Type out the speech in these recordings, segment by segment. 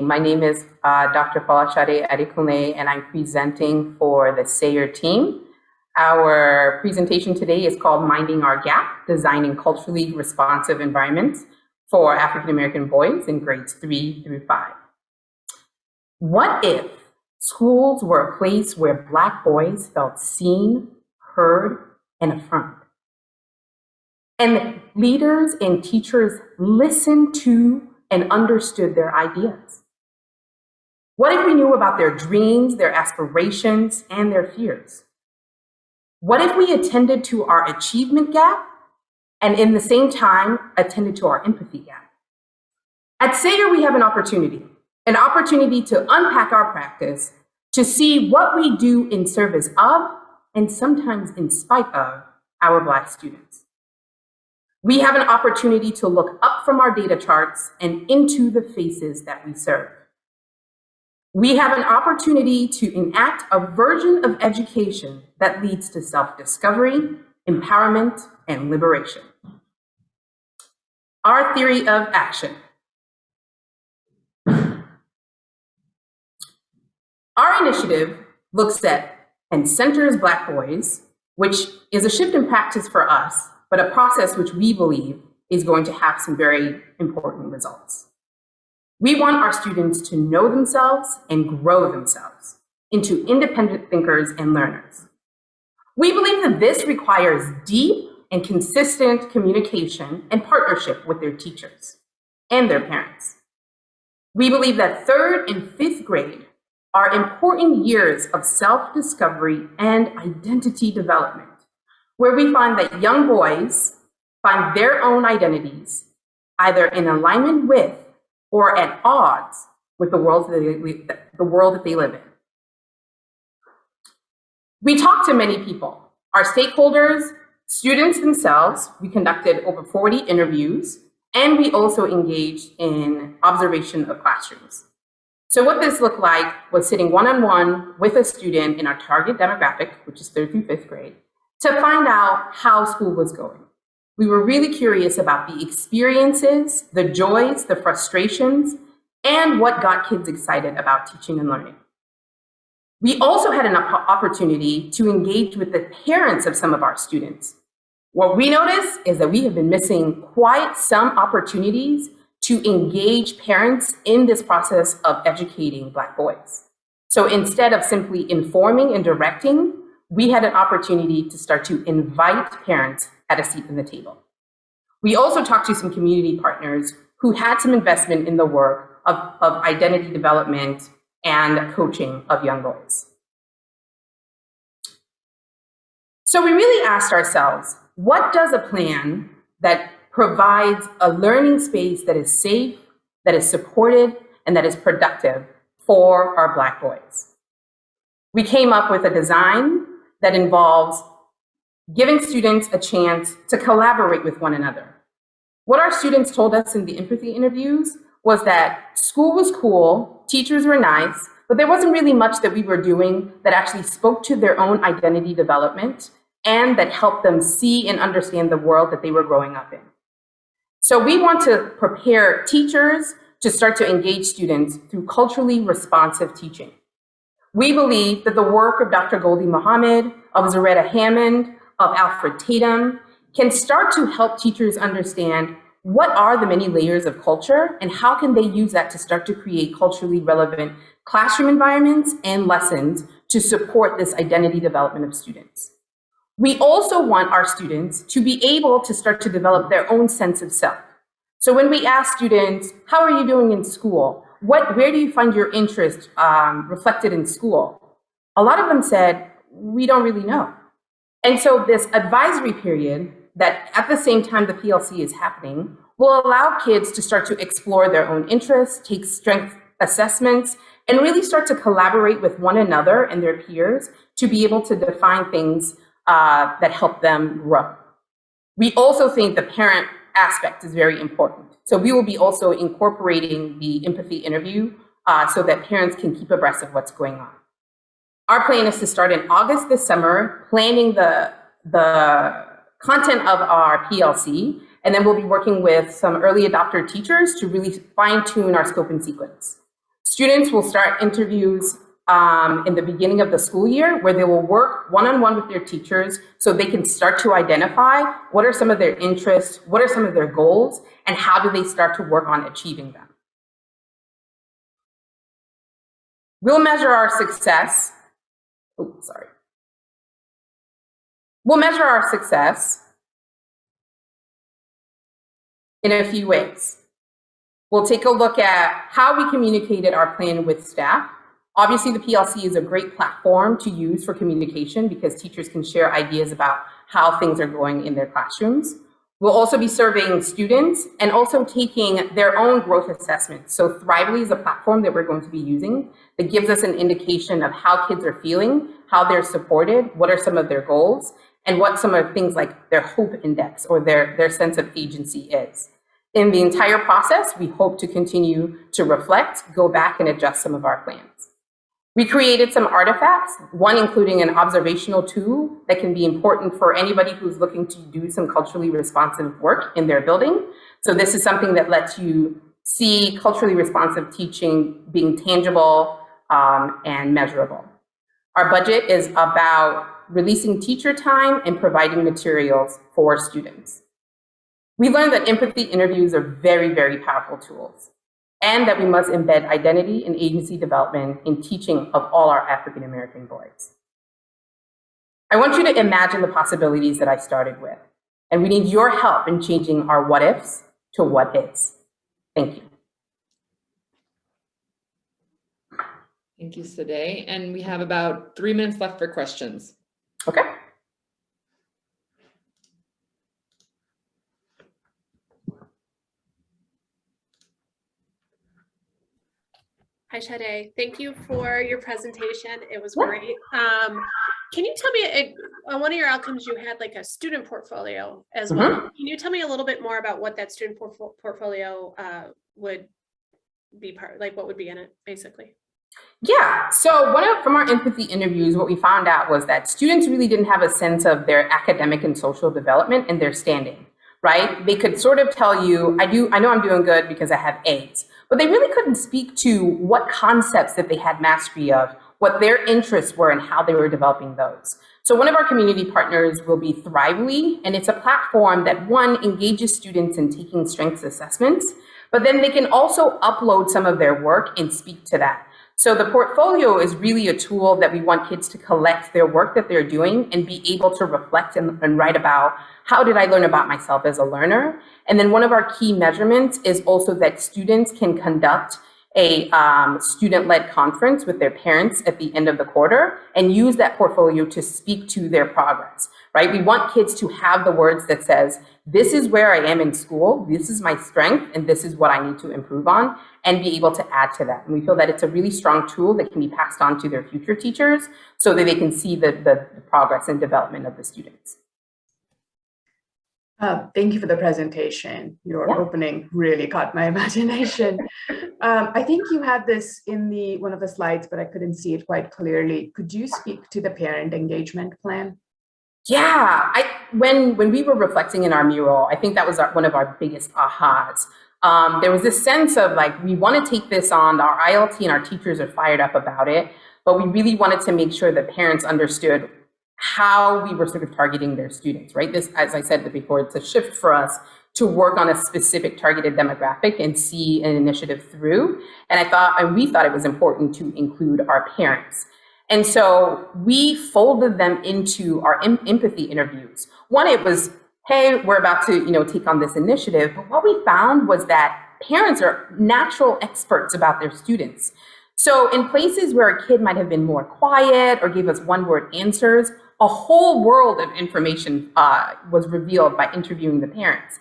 My name is Dr. Falashade Adekune, and I'm presenting for the Sayre team. Our presentation today is called Minding Our Gap, Designing Culturally Responsive Environments for African American Boys in grades 3 through 5. What if schools were a place where Black boys felt seen, heard, and affirmed? And leaders and teachers listened to and understood their ideas. What if we knew about their dreams, their aspirations, and their fears? What if we attended to our achievement gap and in the same time attended to our empathy gap? At Sayre, we have an opportunity to unpack our practice, to see what we do in service of, and sometimes in spite of, our Black students. We have an opportunity to look up from our data charts and into the faces that we serve. We have an opportunity to enact a version of education that leads to self-discovery, empowerment, and liberation. Our theory of action. Our initiative looks at and centers Black boys, which is a shift in practice for us, but a process which we believe is going to have some very important results. We want our students to know themselves and grow themselves into independent thinkers and learners. We believe that this requires deep and consistent communication and partnership with their teachers and their parents. We believe that 3rd and 5th grade are important years of self-discovery and identity development, where we find that young boys find their own identities either in alignment with or at odds with the world that they live in. We talked to many people, our stakeholders, students themselves. We conducted over 40 interviews, and we also engaged in observation of classrooms. So what this looked like was sitting one-on-one with a student in our target demographic, which is 3rd through 5th grade, to find out how school was going. We were really curious about the experiences, the joys, the frustrations, and what got kids excited about teaching and learning. We also had an opportunity to engage with the parents of some of our students. What we noticed is that we have been missing quite some opportunities to engage parents in this process of educating Black boys. So instead of simply informing and directing, we had an opportunity to start to invite parents at a seat at the table. We also talked to some community partners who had some investment in the work of identity development and coaching of young boys. So we really asked ourselves, what does a plan that provides a learning space that is safe, that is supported, and that is productive for our Black boys? We came up with a design that involves giving students a chance to collaborate with one another. What our students told us in the empathy interviews was that school was cool, teachers were nice, but there wasn't really much that we were doing that actually spoke to their own identity development and that helped them see and understand the world that they were growing up in. So we want to prepare teachers to start to engage students through culturally responsive teaching. We believe that the work of Dr. Goldie Muhammad, of Zaretta Hammond, of Alfred Tatum can start to help teachers understand what are the many layers of culture and how can they use that to start to create culturally relevant classroom environments and lessons to support this identity development of students. We also want our students to be able to start to develop their own sense of self. So when we ask students, how are you doing in school? Where do you find your interest reflected in school? A lot of them said, we don't really know. And so this advisory period that at the same time the PLC is happening will allow kids to start to explore their own interests, take strength assessments, and really start to collaborate with one another and their peers to be able to define things that help them grow. We also think the parent aspect is very important. So we will be also incorporating the empathy interview so that parents can keep abreast of what's going on. Our plan is to start in August this summer, planning the content of our PLC, and then we'll be working with some early adopter teachers to really fine tune our scope and sequence. Students will start interviews in the beginning of the school year, where they will work one-on-one with their teachers so they can start to identify what are some of their interests, what are some of their goals, and how do they start to work on achieving them. We'll measure our success. We'll measure our success in a few ways. We'll take a look at how we communicated our plan with staff. Obviously, the PLC is a great platform to use for communication because teachers can share ideas about how things are going in their classrooms. We'll also be surveying students and also taking their own growth assessments. So Thrively is a platform that we're going to be using that gives us an indication of how kids are feeling, how they're supported, what are some of their goals, and what some of things like their hope index or their sense of agency is. In the entire process, we hope to continue to reflect, go back and adjust some of our plans. We created some artifacts, one including an observational tool that can be important for anybody who's looking to do some culturally responsive work in their building. So this is something that lets you see culturally responsive teaching being tangible and measurable. Our budget is about releasing teacher time and providing materials for students. We learned that empathy interviews are very, very powerful tools, and that we must embed identity and agency development in teaching of all our African American boys. I want you to imagine the possibilities that I started with, and we need your help in changing our what ifs to what is. Thank you. Thank you, Sayre. And we have about 3 minutes left for questions. Okay. Hi, Sayre. Thank you for your presentation. It was great. Can you tell me, on one of your outcomes, you had like a student portfolio as well. Can you tell me a little bit more about what that student portfolio would be like what would be in it, basically? Yeah, so from our empathy interviews, what we found out was that students really didn't have a sense of their academic and social development and their standing, right? They could sort of tell you, I know I'm doing good because I have A's, but they really couldn't speak to what concepts that they had mastery of, what their interests were and how they were developing those. So one of our community partners will be Thrively, and it's a platform that engages students in taking strengths assessments, but then they can also upload some of their work and speak to that. So the portfolio is really a tool that we want kids to collect their work that they're doing and be able to reflect and write about, how did I learn about myself as a learner? And then one of our key measurements is also that students can conduct a student-led conference with their parents at the end of the quarter and use that portfolio to speak to their progress, right? We want kids to have the words that says, this is where I am in school, this is my strength, and this is what I need to improve on, and be able to add to that. And we feel that it's a really strong tool that can be passed on to their future teachers so that they can see the progress and development of the students. Thank you for the presentation. Your opening really caught my imagination. I think you had this in one of the slides, but I couldn't see it quite clearly. Could you speak to the parent engagement plan? Yeah, when we were reflecting in our mural, I think that was one of our biggest ahas. There was this sense of like, we want to take this on, our ILT and our teachers are fired up about it, but we really wanted to make sure that parents understood how we were sort of targeting their students, right? This, as I said before, it's a shift for us to work on a specific targeted demographic and see an initiative through. And we thought it was important to include our parents. And so we folded them into our empathy interviews. One, it was, hey, we're about to, take on this initiative. But what we found was that parents are natural experts about their students. So in places where a kid might have been more quiet or gave us one-word answers, a whole world of information was revealed by interviewing the parents.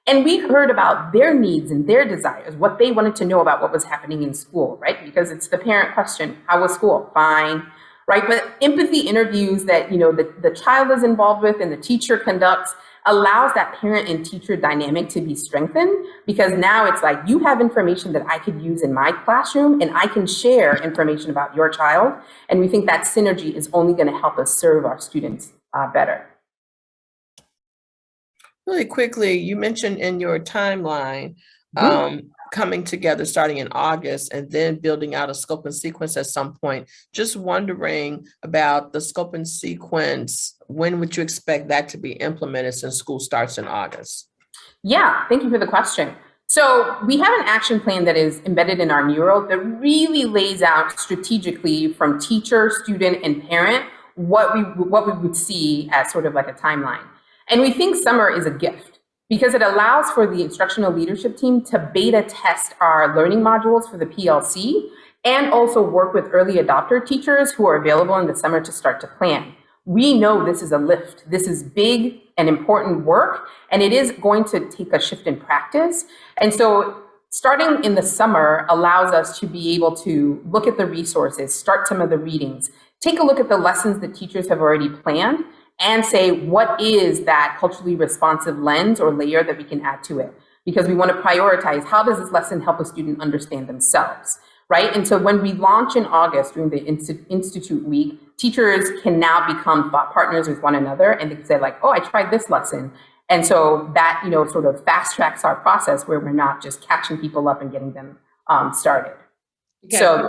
And we heard about their needs and their desires, what they wanted to know about what was happening in school, right? Because it's the parent question, how was school? Fine, right? But empathy interviews that, the child is involved with and the teacher conducts allows that parent and teacher dynamic to be strengthened, because now it's like, you have information that I could use in my classroom and I can share information about your child. And we think that synergy is only going to help us serve our students better. Really quickly, you mentioned in your timeline coming together starting in August and then building out a scope and sequence at some point. Just wondering about the scope and sequence. When would you expect that to be implemented since school starts in August? Yeah, thank you for the question. So we have an action plan that is embedded in our mural that really lays out strategically from teacher, student, and parent what we would see as sort of like a timeline. And we think summer is a gift because it allows for the instructional leadership team to beta test our learning modules for the PLC and also work with early adopter teachers who are available in the summer to start to plan. We know this is a lift. This is big and important work, and it is going to take a shift in practice. And so starting in the summer allows us to be able to look at the resources, start some of the readings, take a look at the lessons that teachers have already planned, and say, what is that culturally responsive lens or layer that we can add to it? Because we want to prioritize, how does this lesson help a student understand themselves, right? And so when we launch in August during the Institute Week, teachers can now become thought partners with one another, and they can say like, oh, I tried this lesson. And so that, sort of fast tracks our process where we're not just catching people up and getting them started. Okay. So